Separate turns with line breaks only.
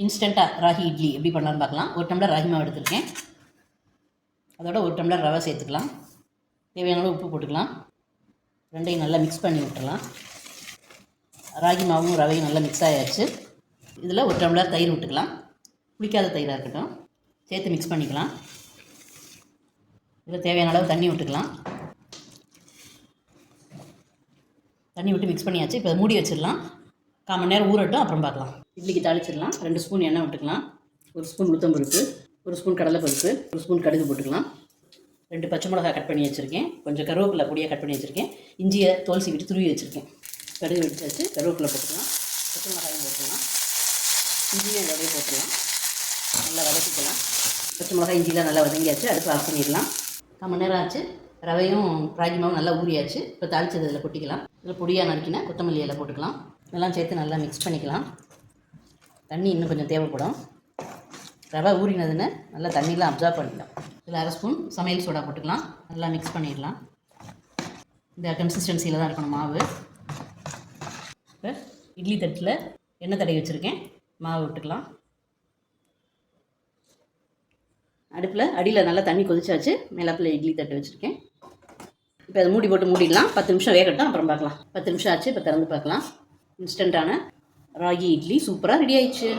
இன்ஸ்டண்ட்டாக ராகி இட்லி எப்படி பண்ணலான்னு பார்க்கலாம். ஒரு டம்ளர் ராகி மாவு எடுத்துருக்கேன். அதோட ஒரு டம்ளர் ரவை சேர்த்துக்கலாம். தேவையான அளவு உப்பு போட்டுக்கலாம். ரெண்டையும் நல்லா மிக்ஸ் பண்ணி விட்டுறலாம். ராகி மாவும் ரவையும் நல்லா மிக்ஸ் ஆகியாச்சு. இதில் ஒரு டம்ளர் தயிர் விட்டுக்கலாம். புளிக்காத தயிராக இருக்கட்டும். சேர்த்து மிக்ஸ் பண்ணிக்கலாம். இதில் தேவையான அளவு தண்ணி விட்டுக்கலாம். தண்ணி விட்டு மிக்ஸ் பண்ணியாச்சு. இப்போ மூடி வச்சிடலாம். 1/4 மணி நேரம் ஊறட்டும், அப்புறம் பார்க்கலாம். இட்லிக்கு தாளிச்சிடலாம். 2 ஸ்பூன் எண்ணெய் விட்டுக்கலாம். 1 ஸ்பூன் உளுத்தம்பருப்பு, 1 ஸ்பூன் கடலைப்பருப்பு, 1 ஸ்பூன் கடுகு போட்டுக்கலாம். 2 பச்சை மிளகாய் கட் பண்ணி வச்சுருக்கேன். கொஞ்சம் கருவேப்பிலை பொடியாக கட் பண்ணி வச்சுருக்கேன். இஞ்சியை தோல் சீவிட்டு துருவி வச்சுருக்கேன். கடுகு வெடிச்சாச்சு. கருவேப்பிலை போட்டுக்கலாம். பச்சை மிளகாயும் போட்டுக்கலாம். இஞ்சியும் வதைய போட்டுக்கலாம். நல்லா வதக்கிக்கலாம். பச்சை மிளகாய் இஞ்சிலாம் நல்லா வதங்கியாச்சு. அடுப்பு ஆஃப் பண்ணிடலாம். 1/4 மணி நேரம் ஆச்சு. ரவையும் ராகி மாவும் நல்லா ஊறியாச்சு. இப்போ தாளிச்சது இதில் கொட்டிக்கலாம். இதில் பொடியாக நறுக்கினா கொத்தமல்லி இலை போட்டுக்கலாம். இதெல்லாம் சேர்த்து நல்லா மிக்ஸ் பண்ணிக்கலாம். தண்ணி இன்னும் கொஞ்சம் தேவைப்படும். ரவை ஊறினதுன்னு நல்லா தண்ணியெலாம் அப்சார்ப் பண்ணிக்கலாம். இதில் 1/2 ஸ்பூன் சமையல் சோடா போட்டுக்கலாம். நல்லா மிக்ஸ் பண்ணிடலாம். இந்த கன்சிஸ்டன்சியில் தான் இருக்கணும் மாவு. இப்போ இட்லி தட்டில் எண்ணெய் தடவி வச்சுருக்கேன். மாவு விட்டுக்கலாம். அடுப்பில் அடியில் நல்லா தண்ணி கொதிச்சாச்சு. மேலாப்பில் இட்லி தட்டு வச்சுருக்கேன். இப்போ அதை மூடி போட்டு மூடிடலாம். 10 நிமிஷம் வேகட்டும், அப்புறம் பார்க்கலாம். 10 நிமிஷம் ஆச்சு. இப்போ திறந்து பார்க்கலாம். இன்ஸ்டண்ட்டான ராகி இட்லி சூப்பராக ரெடி ஆயிடுச்சு.